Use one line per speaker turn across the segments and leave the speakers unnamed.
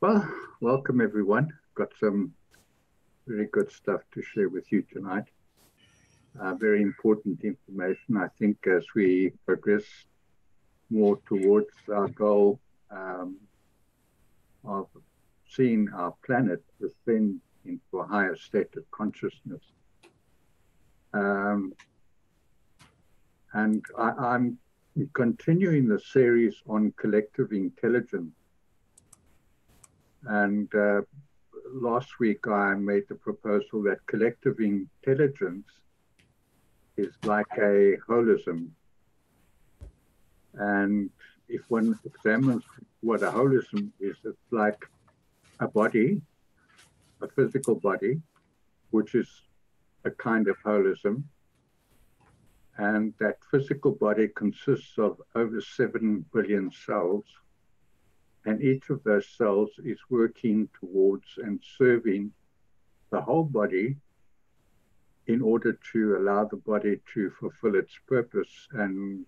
Well, welcome everyone. Got some very good stuff to share with you tonight. Very important information, I think, as we progress more towards our goal of seeing our planet ascend into a higher state of consciousness. And I'm continuing the series on collective intelligence. And last week I made the proposal that collective intelligence is like a holism. And if one examines what a holism is, it's like a body, a physical body, which is a kind of holism. And that physical body consists of over 7 billion cells. And each of those cells is working towards and serving the whole body in order to allow the body to fulfill its purpose and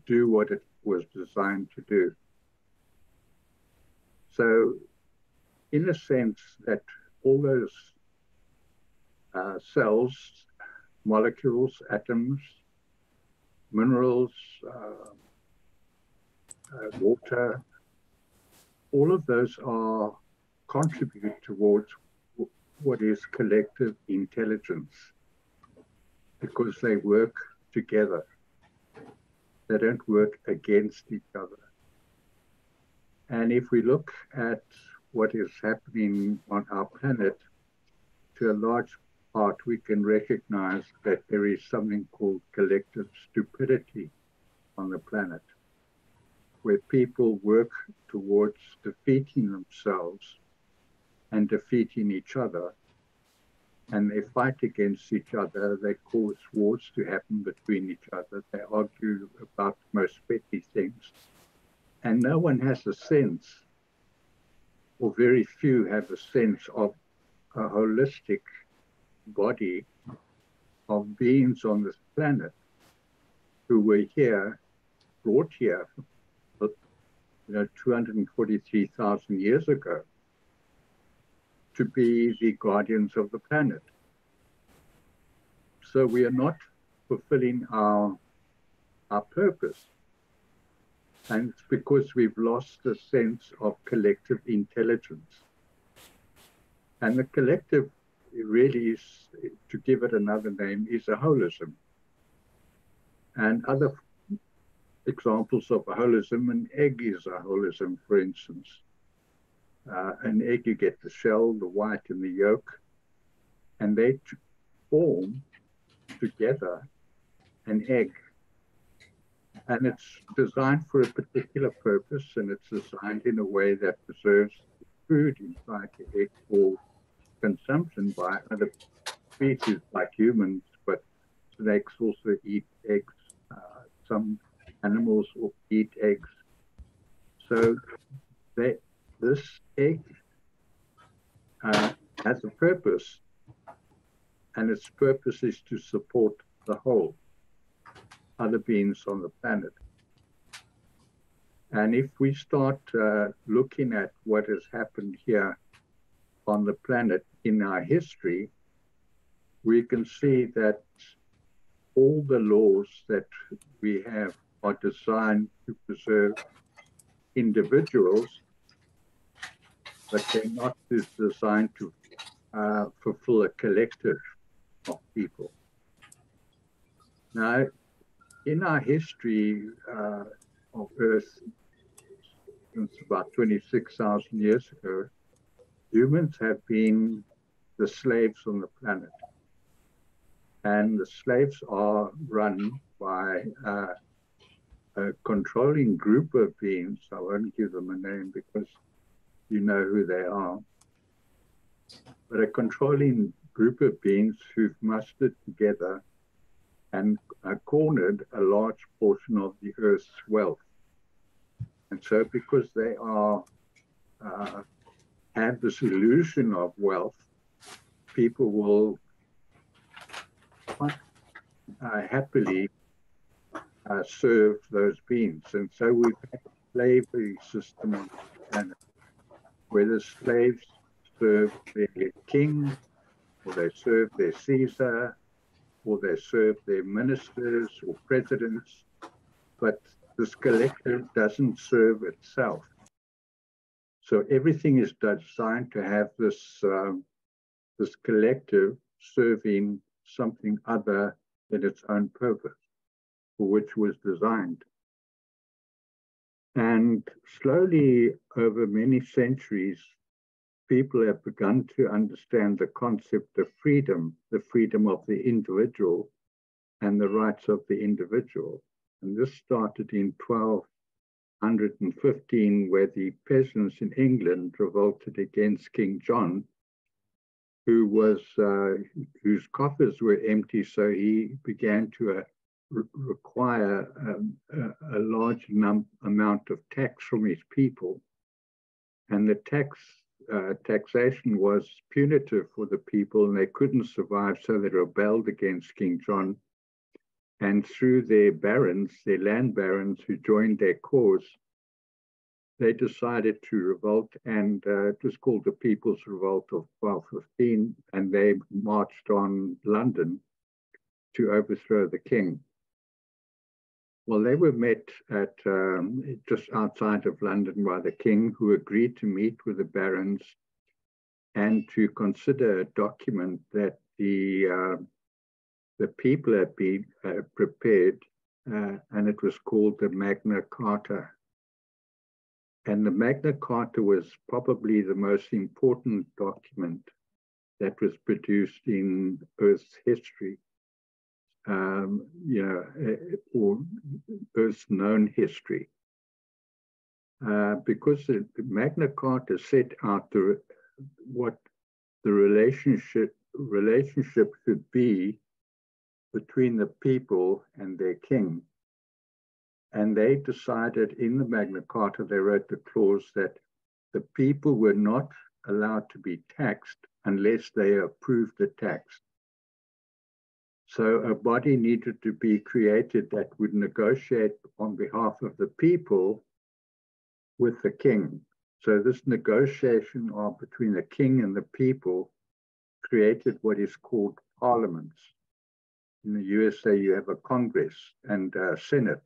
do what it was designed to do. So, in a sense, that all those cells, molecules, atoms, minerals, water, all of those are contribute towards what is collective intelligence, because they work together. They don't work against each other. And if we look at what is happening on our planet, to a large part, we can recognize that there is something called collective stupidity on the planet, where people work towards defeating themselves and defeating each other. And they fight against each other. They cause wars to happen between each other. They argue about the most petty things. And no one has a sense, or very few have a sense of a holistic body of beings on this planet who were here, brought here, 243,000 years ago, to be the guardians of the planet. So we are not fulfilling our purpose. And it's because we've lost the sense of collective intelligence. And the collective really is, to give it another name, is a holism. And other examples of a holism, an egg is a holism, for instance. An egg, you get the shell, the white, and the yolk, and they form together an egg. And it's designed for a particular purpose, and it's designed in a way that preserves food inside the egg for consumption by other species like humans, but snakes also eat eggs. Some animals will eat eggs. So this egg has a purpose, and its purpose is to support the whole, other beings on the planet. And if we start looking at what has happened here on the planet in our history, we can see that all the laws that we have are designed to preserve individuals, but they're not designed to fulfill a collective of people. Now, in our history of Earth, since about 26,000 years ago, humans have been the slaves on the planet. And the slaves are run by a controlling group of beings. I won't give them a name because you know who they are. But a controlling group of beings who've mustered together and cornered a large portion of the Earth's wealth. And so because they are have this illusion of wealth, people will happily serve those beings. And so we've had a slavery system and whether slaves served their king, or they served their Caesar, or they served their ministers or presidents, but this collective doesn't serve itself. So everything is designed to have this, this collective serving something other than its own purpose, for which was designed. And slowly, over many centuries, people have begun to understand the concept of freedom, the freedom of the individual and the rights of the individual. And this started in 1215, where the peasants in England revolted against King John, who was, whose coffers were empty, so he began to require a large amount of tax from his people. And the taxation was punitive for the people, and they couldn't survive, so they rebelled against King John. And through their barons, their land barons who joined their cause, they decided to revolt, and it was called the People's Revolt of 1215, and they marched on London to overthrow the king. Well, they were met at just outside of London by the king, who agreed to meet with the barons and to consider a document that the people had been prepared, and it was called the Magna Carta. And the Magna Carta was probably the most important document that was produced in Earth's history. Or Earth's known history, because the Magna Carta set out what the relationship should be between the people and their king. And they decided in the Magna Carta, they wrote the clause that the people were not allowed to be taxed unless they approved the tax. So a body needed to be created that would negotiate on behalf of the people with the king. So this negotiation between the king and the people created what is called parliaments. In the USA, you have a Congress and a Senate.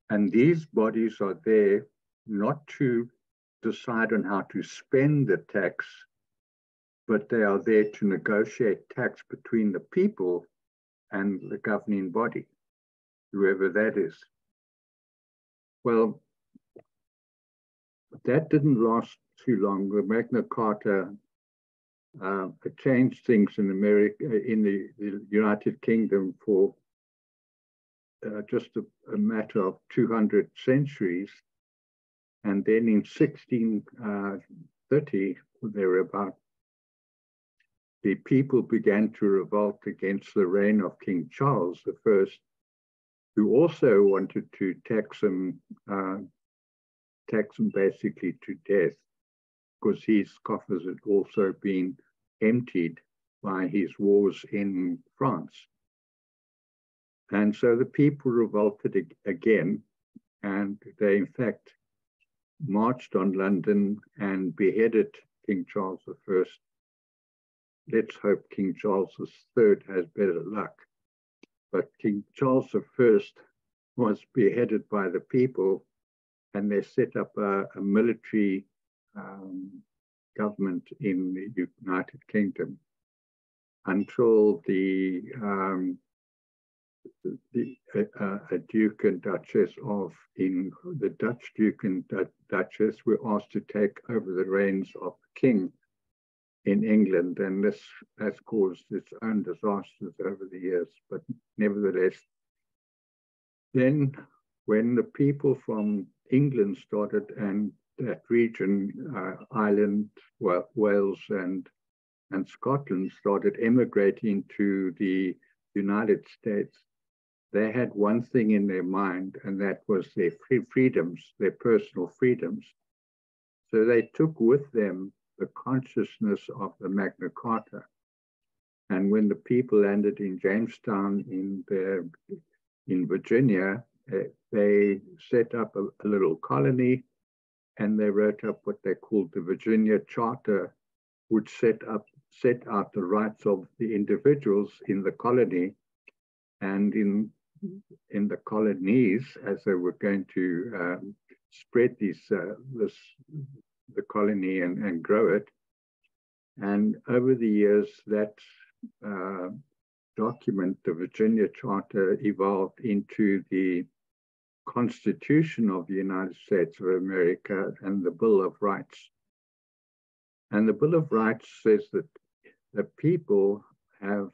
And these bodies are there not to decide on how to spend the tax, but they are there to negotiate tax between the people and the governing body, whoever that is. Well, that didn't last too long. The Magna Carta changed things in America, in the United Kingdom, for just a matter of 200 centuries. And then in 1630, thereabout, the people began to revolt against the reign of King Charles I, who also wanted to tax them basically to death, because his coffers had also been emptied by his wars in France. And so the people revolted again, and they in fact marched on London and beheaded King Charles I. Let's hope King Charles III has better luck. But King Charles I was beheaded by the people, and they set up a military government in the United Kingdom until a Duke and Duchess the Dutch Duke and Duchess were asked to take over the reins of the king in England, and this has caused its own disasters over the years. But nevertheless, then when the people from England started, and that region, Ireland, Wales, and Scotland, started emigrating to the United States, they had one thing in their mind, and that was their freedoms, their personal freedoms. So they took with them the consciousness of the Magna Carta. And when the people landed in Jamestown in Virginia, they set up a little colony, and they wrote up what they called the Virginia Charter, which set out the rights of the individuals in the colony and in the colonies as they were going to spread the colony and grow it. And over the years, that document, the Virginia Charter, evolved into the Constitution of the United States of America and the Bill of Rights. And the Bill of Rights says that the people have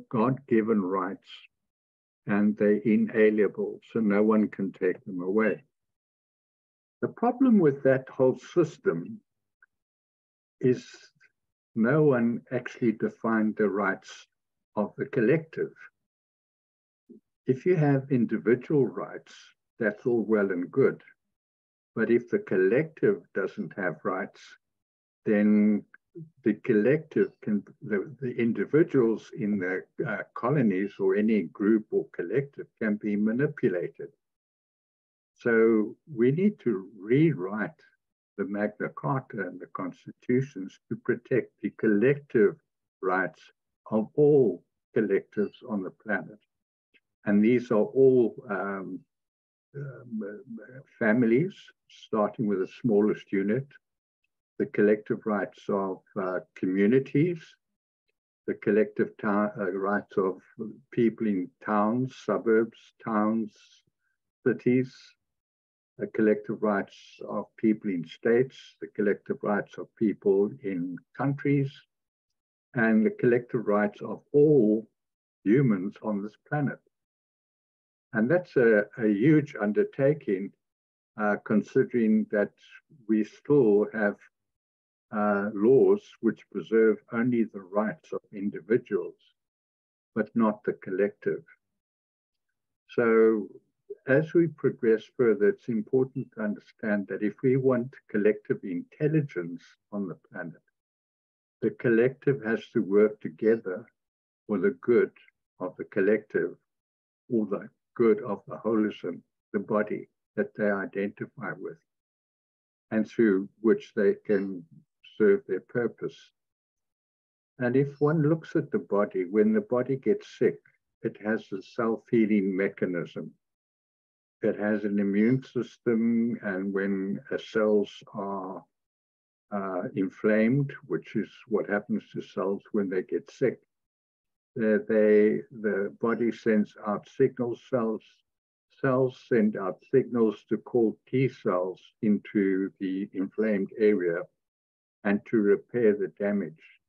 God-given rights and they're inalienable, so no one can take them away. The problem with that whole system is no one actually defined the rights of the collective. If you have individual rights, that's all well and good. But if the collective doesn't have rights, then the collective the individuals in the colonies or any group or collective can be manipulated. So we need to rewrite the Magna Carta and the constitutions to protect the collective rights of all collectives on the planet. And these are all families, starting with the smallest unit, the collective rights of communities, the collective rights of people in towns, suburbs, towns, cities, the collective rights of people in states, the collective rights of people in countries, and the collective rights of all humans on this planet. And that's a huge undertaking, considering that we still have laws which preserve only the rights of individuals, but not the collective. So as we progress further, it's important to understand that if we want collective intelligence on the planet, the collective has to work together for the good of the collective, or the good of the holism, the body that they identify with, and through which they can serve their purpose. And if one looks at the body, when the body gets sick, it has a self-healing mechanism. It has an immune system, and when cells are inflamed, which is what happens to cells when they get sick, the body sends out signals. Cells send out signals to call T cells into the inflamed area and to repair the damage.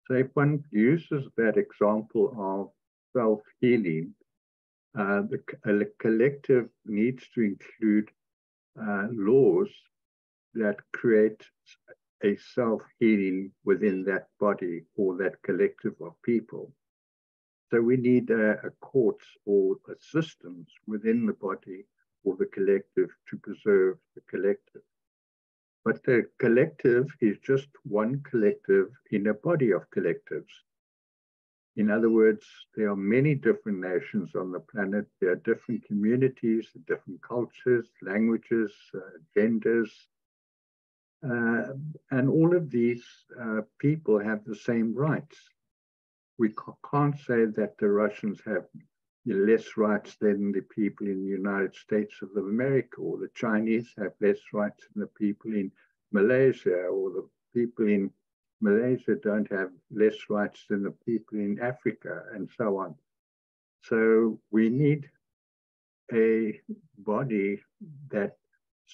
So if one uses that example of self-healing, the collective needs to include laws that create a self-healing within that body or that collective of people. So we need a courts or a systems within the body or the collective to preserve the collective. But the collective is just one collective in a body of collectives. In other words, there are many different nations on the planet. There are different communities, different cultures, languages, genders. And all of these people have the same rights. We can't say that the Russians have less rights than the people in the United States of America, or the Chinese have less rights than the people in Malaysia, or the people in Malaysia don't have less rights than the people in Africa, and so on. So we need a body that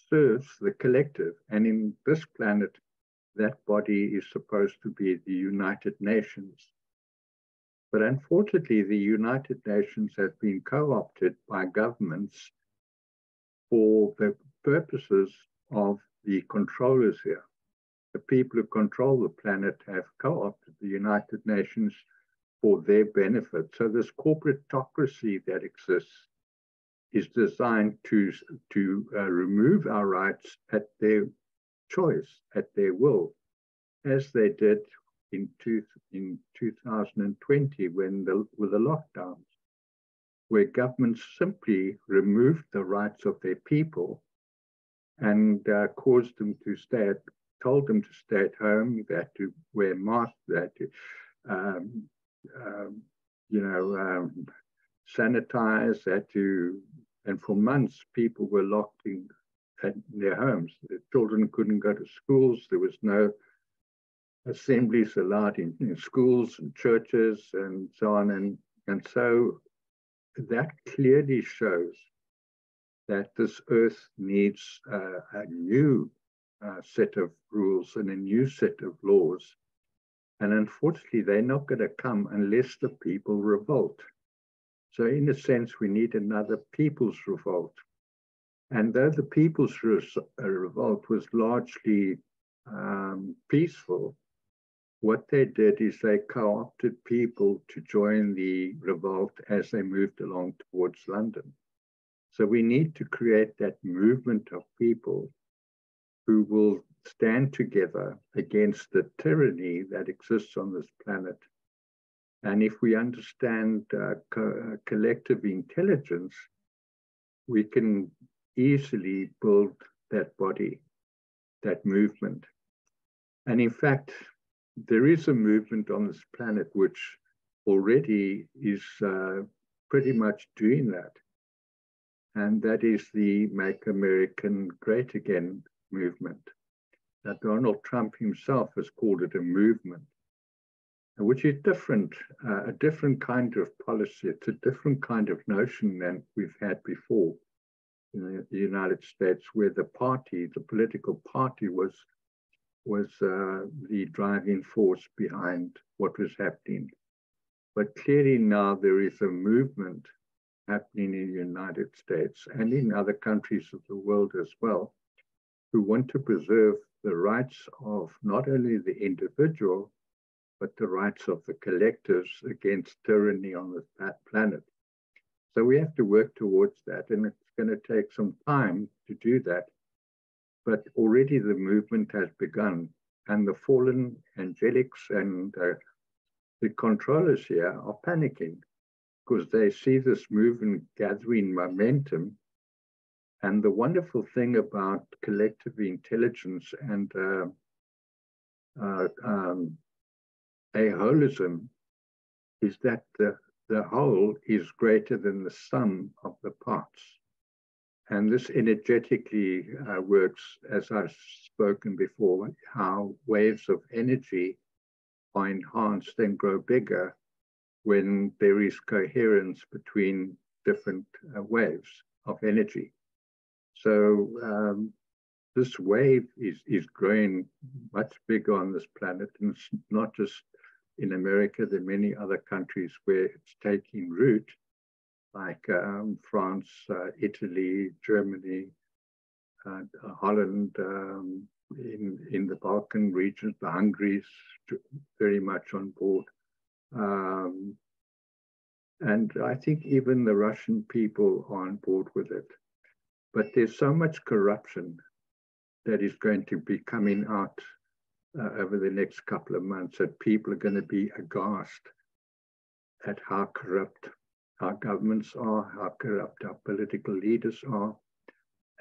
serves the collective. And in this planet, that body is supposed to be the United Nations. But unfortunately, the United Nations has been co-opted by governments for the purposes of the controllers here. The people who control the planet have co-opted the United Nations for their benefit. So this corporatocracy that exists is designed to remove our rights at their choice, at their will, as they did in 2020 with the lockdowns, where governments simply removed the rights of their people and caused them to told them to stay at home, they had to wear masks, they had to, um, um, sanitize, they had to, and for months people were locked in their homes. The children couldn't go to schools, there was no assemblies allowed in schools and churches and so on. And so that clearly shows that this earth needs a new set of rules and a new set of laws. And unfortunately, they're not going to come unless the people revolt. So in a sense, we need another people's revolt. And though the people's revolt was largely peaceful, what they did is they co-opted people to join the revolt as they moved along towards London. So we need to create that movement of people who will stand together against the tyranny that exists on this planet. And if we understand collective intelligence, we can easily build that body, that movement. And in fact, there is a movement on this planet which already is pretty much doing that. And that is the Make America Great Again movement. Now, Donald Trump himself has called it a movement, which is different, a different kind of policy. It's a different kind of notion than we've had before in the United States, where the political party was the driving force behind what was happening. But clearly now there is a movement happening in the United States and in other countries of the world as well, who want to preserve the rights of not only the individual, but the rights of the collectives against tyranny on the planet. So we have to work towards that, and it's going to take some time to do that. But already the movement has begun, and the fallen angelics and the controllers here are panicking because they see this movement gathering momentum. And the wonderful thing about collective intelligence and a holism is that the whole is greater than the sum of the parts. And this energetically works, as I've spoken before, how waves of energy are enhanced and grow bigger when there is coherence between different waves of energy. So this wave is growing much bigger on this planet, and it's not just in America. There are many other countries where it's taking root, like France, Italy, Germany, Holland, in the Balkan region, the Hungary's very much on board. And I think even the Russian people are on board with it. But there's so much corruption that is going to be coming out over the next couple of months that people are going to be aghast at how corrupt our governments are, how corrupt our political leaders are,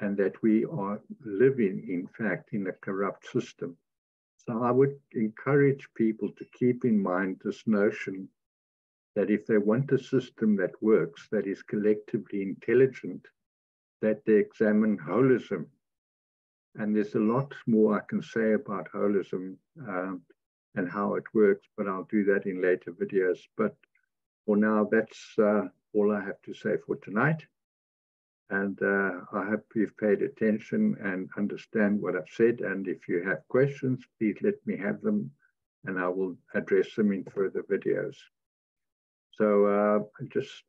and that we are living, in fact, in a corrupt system. So I would encourage people to keep in mind this notion that if they want a system that works, that is collectively intelligent, that they examine holism. And there's a lot more I can say about holism and how it works, but I'll do that in later videos. But for now, that's all I have to say for tonight. And I hope you've paid attention and understand what I've said. And if you have questions, please let me have them, and I will address them in further videos. So I just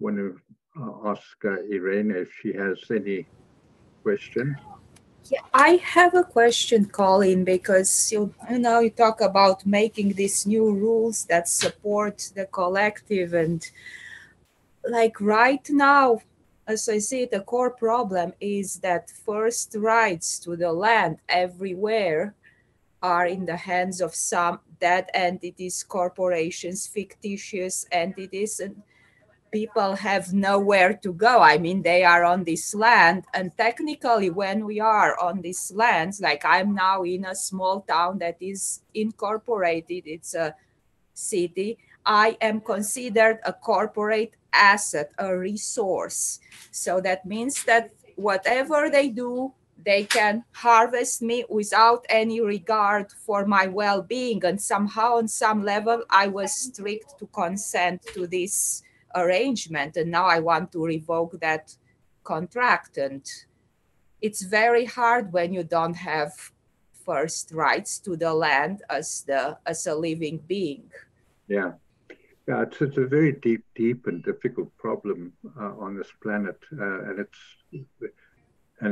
want to ask Irene if she has any questions.
Yeah, I have a question, Colin, because you talk about making these new rules that support the collective, and like right now, as I see it, the core problem is that first rights to the land everywhere are in the hands of some dead entities, corporations, fictitious entities, and people have nowhere to go. I mean, they are on this land, and technically, when we are on these lands, like I'm now in a small town that is incorporated, it's a city, I am considered a corporate asset, a resource. So that means that whatever they do, they can harvest me without any regard for my well being. And somehow, on some level, I was strict to consent to this arrangement. And now I want to revoke that contract. And it's very hard when you don't have first rights to the land as a living being.
Yeah. Yeah, it's a very deep and difficult problem on this planet, and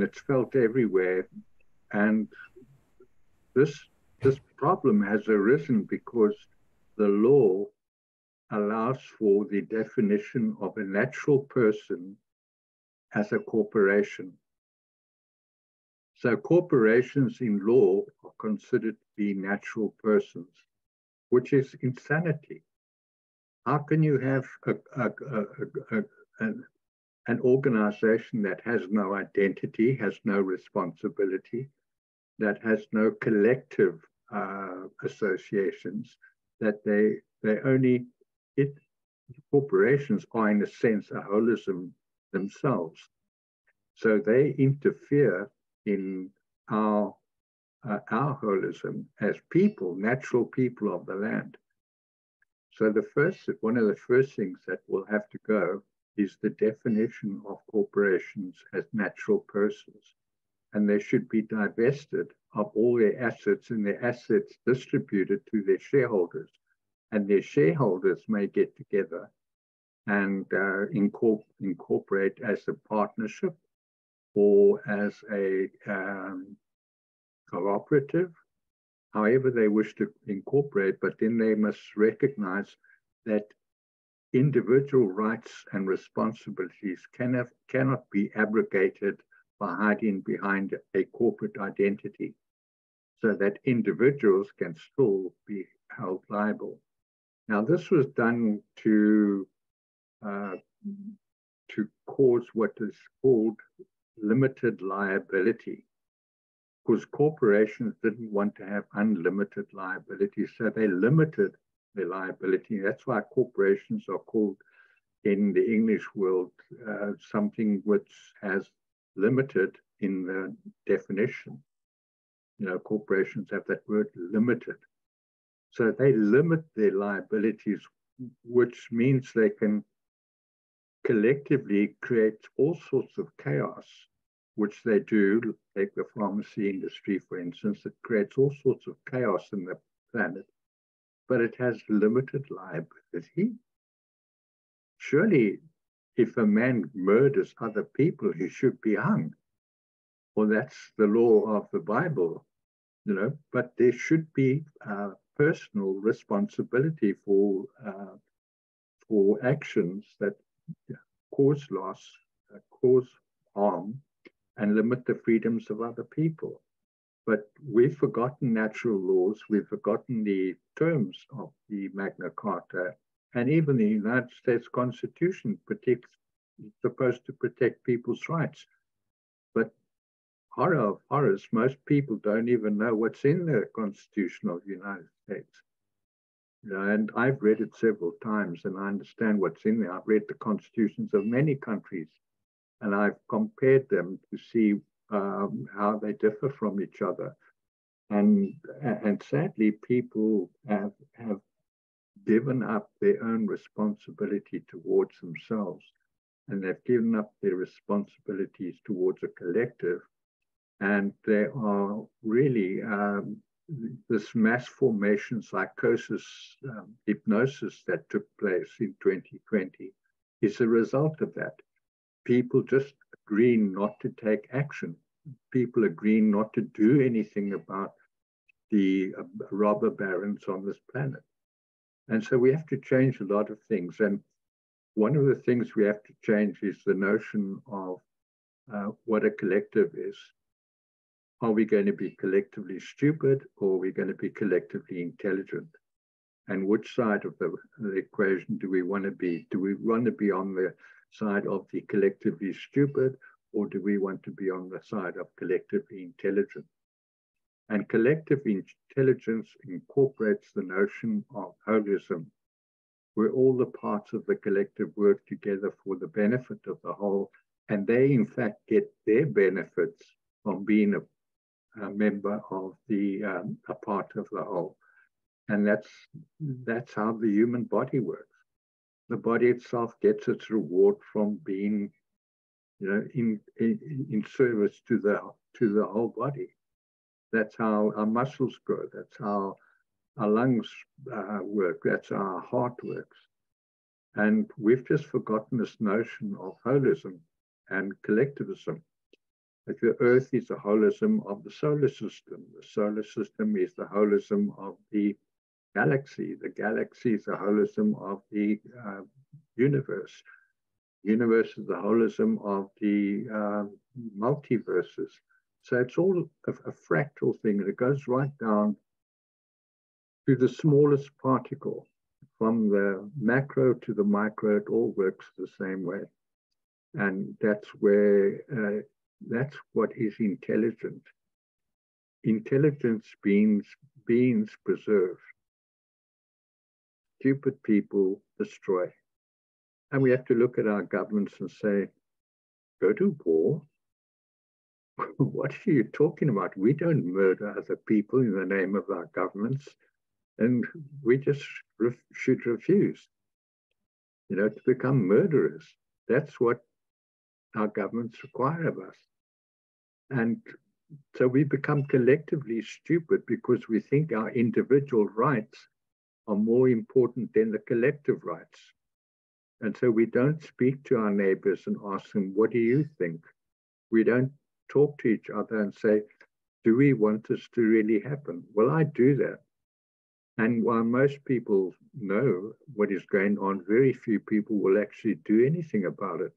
it's felt everywhere. And this this problem has arisen because the law allows for the definition of a natural person as a corporation. So corporations in law are considered to be natural persons, which is insanity. How can you have an organization that has no identity, has no responsibility, that has no collective associations, that they only it corporations are in a sense a holism themselves. So they interfere in our holism as people, natural people of the land. So one of the first things that will have to go is the definition of corporations as natural persons. And they should be divested of all their assets and their assets distributed to their shareholders. And their shareholders may get together and incorporate as a partnership or as a cooperative, however they wish to incorporate, but then they must recognize that individual rights and responsibilities cannot be abrogated by hiding behind a corporate identity, so that individuals can still be held liable. Now, this was done to cause what is called limited liability, because corporations didn't want to have unlimited liability, so they limited their liability. That's why corporations are called in the English world something which has limited in the definition. You know, corporations have that word limited. So they limit their liabilities, which means they can collectively create all sorts of chaos, which they do. Take the pharmacy industry, for instance, it creates all sorts of chaos in the planet, but it has limited liability. Surely, if a man murders other people, he should be hung. Well, that's the law of the Bible, you know, but there should be personal responsibility for actions that cause loss, cause harm, and limit the freedoms of other people. But we've forgotten natural laws, we've forgotten the terms of the Magna Carta, and even the United States Constitution supposed to protect people's rights. But horror of horrors, most people don't even know what's in the Constitution of the United States. You know, and I've read it several times and I understand what's in there. I've read the constitutions of many countries and I've compared them to see how they differ from each other. And sadly, people have given up their own responsibility towards themselves, and they've given up their responsibilities towards a collective. And they are really this mass formation psychosis, hypnosis that took place in 2020 is a result of that. People just agree not to take action. People agree not to do anything about the robber barons on this planet. And so we have to change a lot of things. And one of the things we have to change is the notion of what a collective is. Are we going to be collectively stupid or are we going to be collectively intelligent? And which side of the equation do we want to be? Do we want to be on the side of the collectively stupid, or do we want to be on the side of collectively intelligent? And collective intelligence incorporates the notion of holism, where all the parts of the collective work together for the benefit of the whole, and they in fact get their benefits from being a member of a part of the whole. And that's how the human body works. The body itself gets its reward from being, in service to the whole body. That's how our muscles grow. That's how our lungs work. That's how our heart works. And we've just forgotten this notion of holism and collectivism. Like the Earth is the holism of the solar system. The solar system is the holism of the galaxy. The galaxy is the holism of the universe. The universe is the holism of the multiverses. So it's all a fractal thing, and it goes right down to the smallest particle. From the macro to the micro, it all works the same way. And that's what is intelligent. Intelligence beings preserve. Stupid people destroy. And we have to look at our governments and say, go to war? What are you talking about? We don't murder other people in the name of our governments. And we just should refuse, to become murderers. That's what our governments require of us. And so we become collectively stupid because we think our individual rights are more important than the collective rights. And so we don't speak to our neighbors and ask them, what do you think? We don't talk to each other and say, do we want this to really happen? Well, I do that. And while most people know what is going on, very few people will actually do anything about it.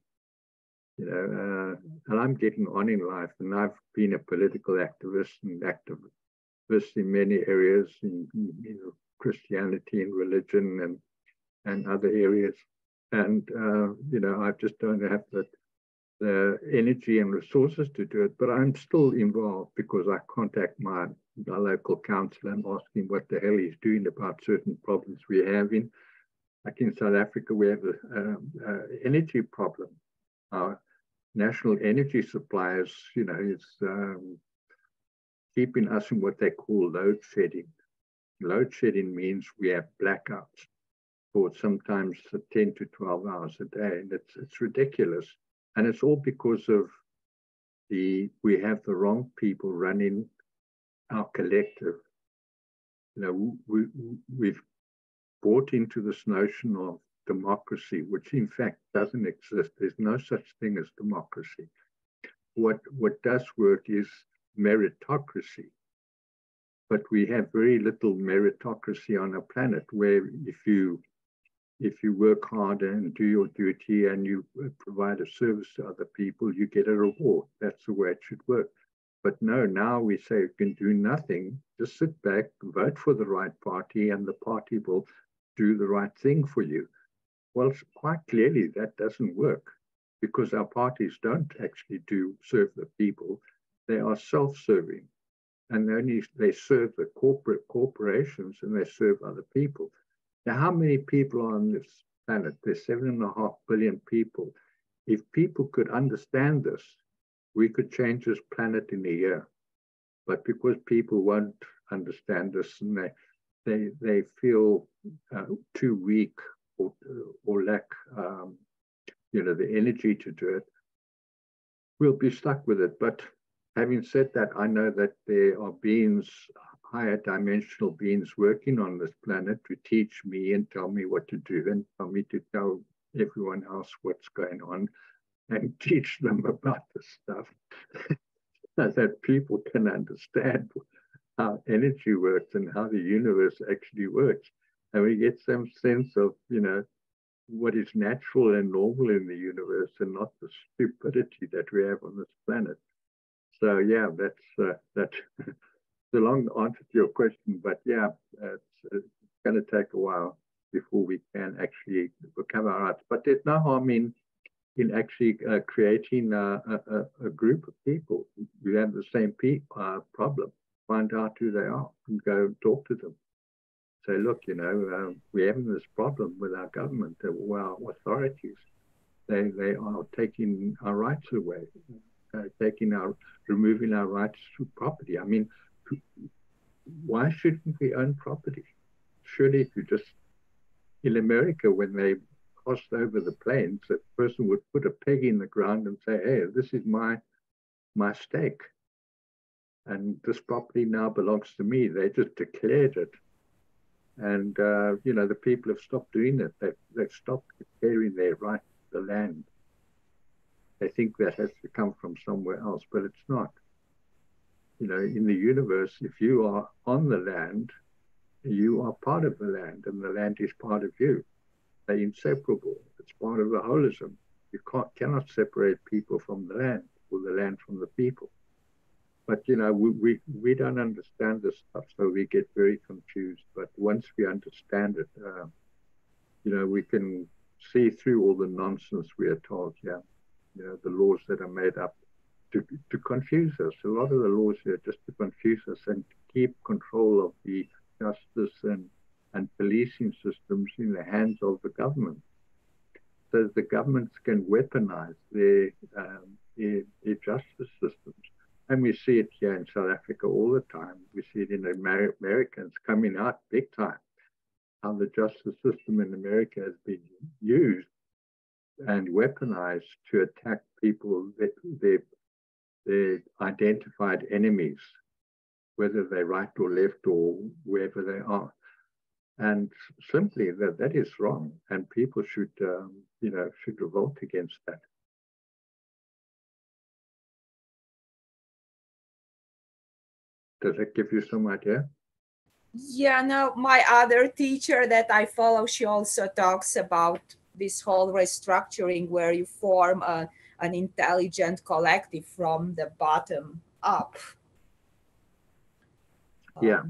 And I'm getting on in life, and I've been a political activist and activist in many areas, in Christianity and religion and other areas. And, I just don't have the energy and resources to do it, but I'm still involved because I contact my local councillor and ask him what the hell he's doing about certain problems we have like in South Africa, we have an energy problem. Our national energy suppliers, is keeping us in what they call load shedding. Load shedding means we have blackouts for sometimes 10 to 12 hours a day, and it's ridiculous. And it's all because of we have the wrong people running our collective. We've bought into this notion of democracy, which in fact doesn't exist. There's no such thing as democracy. What does work is meritocracy. But we have very little meritocracy on our planet, where if you work harder and do your duty and you provide a service to other people, you get a reward. That's the way it should work. But no, now we say you can do nothing, just sit back, vote for the right party, and the party will do the right thing for you. Well, quite clearly that doesn't work, because our parties don't actually serve the people. They are self-serving, and only they serve the corporations, and they serve other people. Now, how many people are on this planet? There's 7.5 billion people. If people could understand this, we could change this planet in a year. But because people won't understand this, and they feel too weak or lack the energy to do it, we'll be stuck with it. But having said that, I know that there are beings, higher dimensional beings, working on this planet to teach me and tell me what to do, and tell me to tell everyone else what's going on, and teach them about this stuff so that people can understand how energy works and how the universe actually works. And we get some sense of, what is natural and normal in the universe, and not the stupidity that we have on this planet. So yeah, that's the long answer to your question. But yeah, it's going to take a while before we can actually recover our rights. But there's no harm in actually creating a group of people who have the same problem. Find out who they are and go talk to them. Say, look, we're having this problem with our government, our authorities. They are taking our rights away, removing our rights to property. I mean, why shouldn't we own property? Surely if you just, in America, when they crossed over the plains, that person would put a peg in the ground and say, hey, this is my stake. And this property now belongs to me. They just declared it. And, the people have stopped doing it. They've stopped declaring their right to the land. They think that has to come from somewhere else, but it's not. In the universe, if you are on the land, you are part of the land, and the land is part of you. They're inseparable. It's part of the holism. You cannot separate people from the land, or the land from the people. But we don't understand this stuff, so we get very confused. But once we understand it, we can see through all the nonsense we are told here. The laws that are made up to confuse us. A lot of the laws here are just to confuse us and to keep control of the justice and policing systems in the hands of the government, so the governments can weaponize their justice systems. And we see it here in South Africa all the time. We see it in Americans coming out big time, how the justice system in America has been used and weaponized to attack people, their identified enemies, whether they're right or left or wherever they are. And simply that is wrong, and people should revolt against that. Does that give you some idea?
Yeah, no, my other teacher that I follow, she also talks about this whole restructuring where you form an intelligent collective from the bottom up.
Yeah,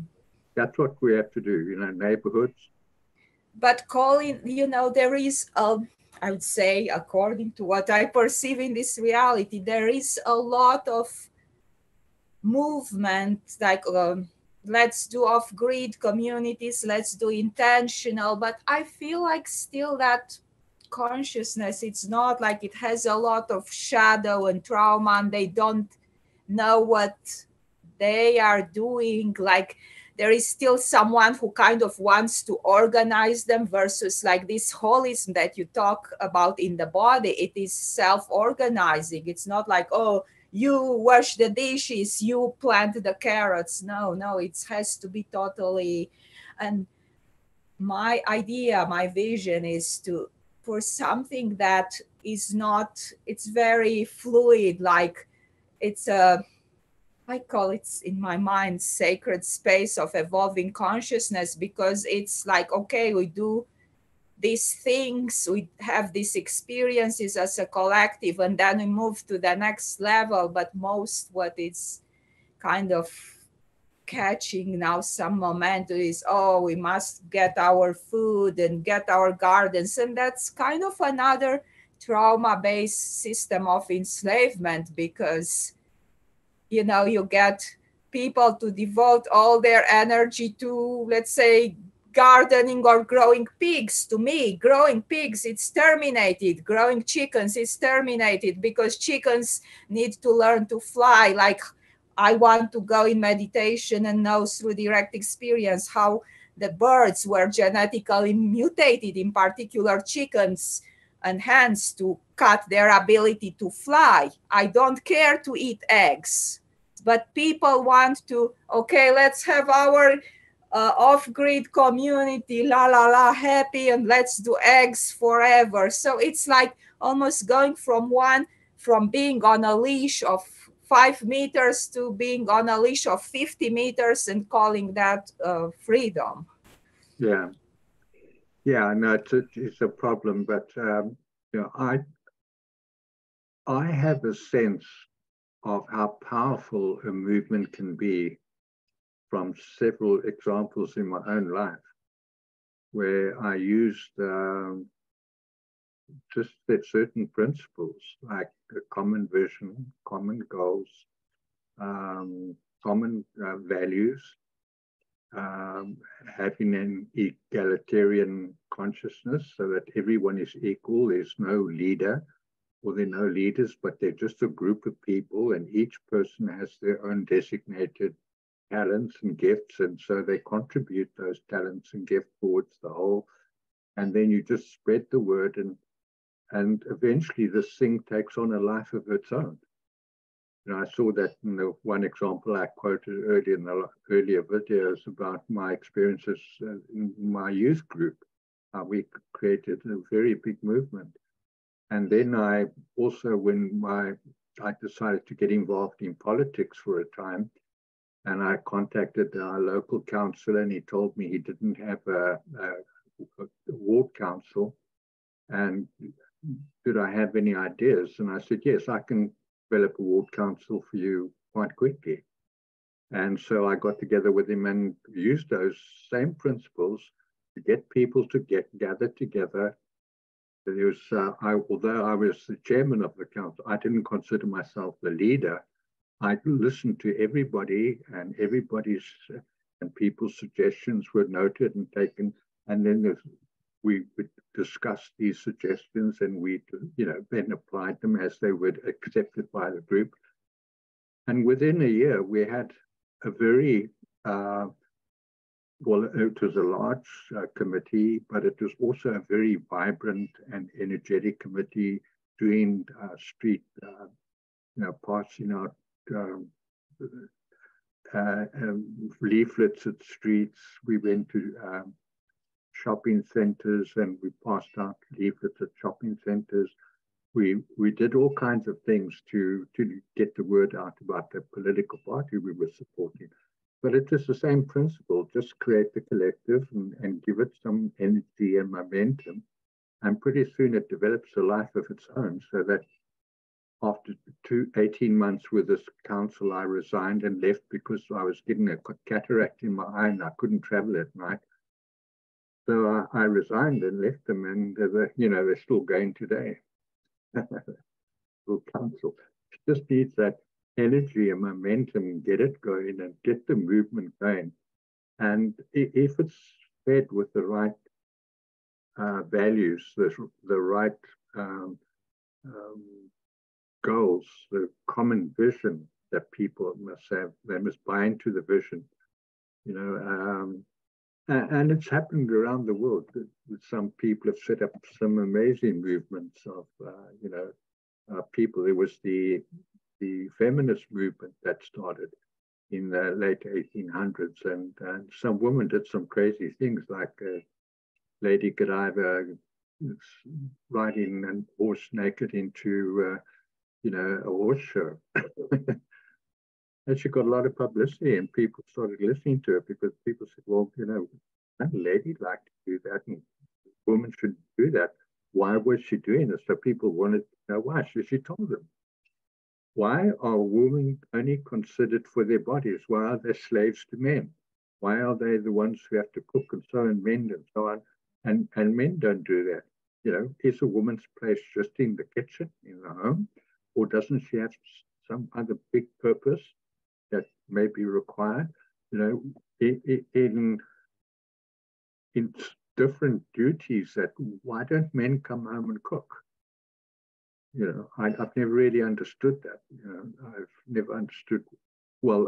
that's what we have to do, neighborhoods.
But Colin, there is I would say, according to what I perceive in this reality, there is a lot of movement, like let's do off-grid communities, let's do intentional, but I feel like still that consciousness, it's not like, it has a lot of shadow and trauma, and they don't know what they are doing. Like there is still someone who kind of wants to organize them, versus like this holism that you talk about in the body, it is self-organizing. It's not like, oh, you wash the dishes, you plant the carrots. No, it has to be totally. And my idea, my vision is to, for something that is not, it's very fluid, like it's a, I call it in my mind sacred space of evolving consciousness, because it's like, okay, we do these things, we have these experiences as a collective, and then we move to the next level. But most what is kind of catching now some momentum is, oh, we must get our food and get our gardens, and that's kind of another trauma-based system of enslavement, because you get people to devote all their energy to, let's say, gardening or growing pigs. To me, growing pigs, it's terminated. Growing chickens is terminated, because chickens need to learn to fly. Like, I want to go in meditation and know through direct experience how the birds were genetically mutated, in particular chickens and hens, to cut their ability to fly. I don't care to eat eggs, but people want to, okay, let's have our off-grid community, la la la, happy, and let's do eggs forever. So it's like almost going from being on a leash of 5 meters to being on a leash of 50 meters and calling that freedom.
Yeah. Yeah, no, it's a problem, but I have a sense of how powerful a movement can be from several examples in my own life. where I used just that certain principles like a common vision, common goals, common values, having an egalitarian consciousness so that everyone is equal. There's no leader or there are no leaders, but they're just a group of people, and each person has their own designated talents and gifts, and so they contribute those talents and gifts towards the whole. And then you just spread the word, and eventually this thing takes on a life of its own. I saw that in the one example I quoted earlier in the earlier videos about my experiences in my youth group. We created a very big movement. And then I also, when I decided to get involved in politics for a time, and I contacted our local council, and he told me he didn't have a ward council, and did I have any ideas? And I said, yes, I can develop a ward council for you quite quickly. And so I got together with him and used those same principles to get people to gather together. There was, although I was the chairman of the council, I didn't consider myself the leader. I listened to everybody, and and people's suggestions were noted and taken. And then we would discuss these suggestions, and we, then applied them as they were accepted by the group. And within a year, we had a very well, it was a large committee, but it was also a very vibrant and energetic committee doing street, passing out leaflets at streets. We went to shopping centers and we passed out leaflets at shopping centers. We did all kinds of things to get the word out about the political party we were supporting. But it is the same principle, just create the collective and give it some energy and momentum. And pretty soon it develops a life of its own, so that after 18 months with this council, I resigned and left because I was getting a cataract in my eye and I couldn't travel at night. So I resigned and left them, and they're still going today. Little council. It just needs that energy and momentum, get it going and get the movement going. And if it's fed with the right values, the right goals, the common vision that people must have, they must buy into the vision, and it's happened around the world. Some people have set up some amazing movements of, people. There was the feminist movement that started in the late 1800s, and some women did some crazy things, like Lady Godiva riding a horse naked into, a horse show. And she got a lot of publicity, and people started listening to her because people said, well, that lady liked to do that, and women shouldn't do that. Why was she doing this? So people wanted to know why. So she told them, why are women only considered for their bodies? Why are they slaves to men? Why are they the ones who have to cook and sew and mend and so on? And men don't do that. Is a woman's place just in the kitchen, in the home? Or doesn't she have some other big purpose that may be required? In different duties, that why don't men come home and cook? I've never really understood that. I've never understood. Well,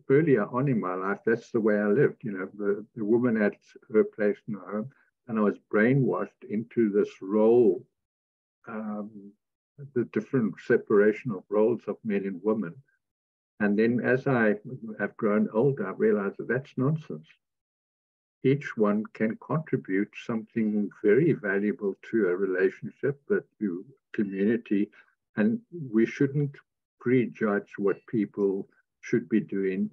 earlier on in my life, that's the way I lived. The woman had her place in the home, and I was brainwashed into this role, the different separation of roles of men and women. And then as I have grown older, I realized that that's nonsense. Each one can contribute something very valuable to a relationship, but to community, and we shouldn't prejudge what people should be doing,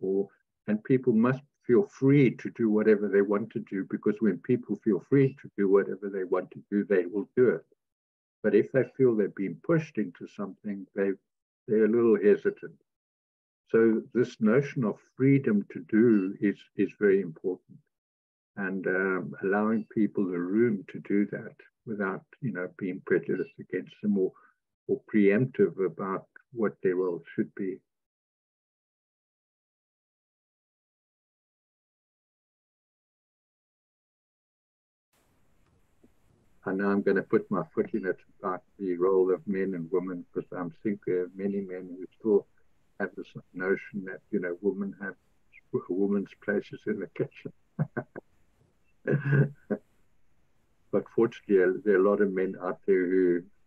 and people must feel free to do whatever they want to do, because when people feel free to do whatever they want to do, they will do it. But if they feel they're being pushed into something, they're a little hesitant. So this notion of freedom to do is very important. and allowing people the room to do that without, being prejudiced against them or preemptive about what their role should be. And now I'm going to put my foot in it about the role of men and women, because I think there are many men who still have this notion that, women have a woman's place is in the kitchen. But fortunately, there are a lot of men out there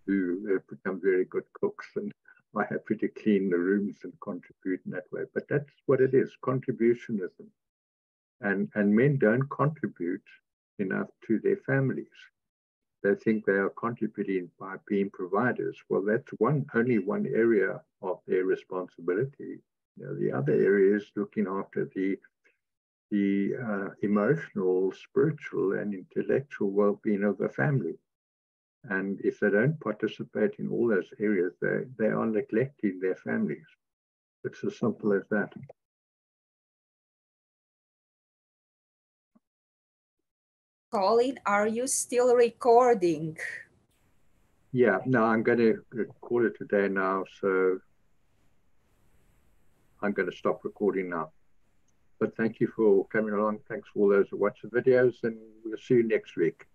who have become very good cooks and are happy to clean the rooms and contribute in that way. But that's what it is, contributionism. And men don't contribute enough to their families. They think they are contributing by being providers. Well, that's only one area of their responsibility. The other area is looking after the emotional, spiritual, and intellectual well-being of the family. And if they don't participate in all those areas, they are neglecting their families. It's as simple as that.
Colin, are you still recording?
Yeah, no, I'm going to call it a day now, so I'm going to stop recording now. But thank you for coming along. Thanks for all those who watch the videos, and we'll see you next week.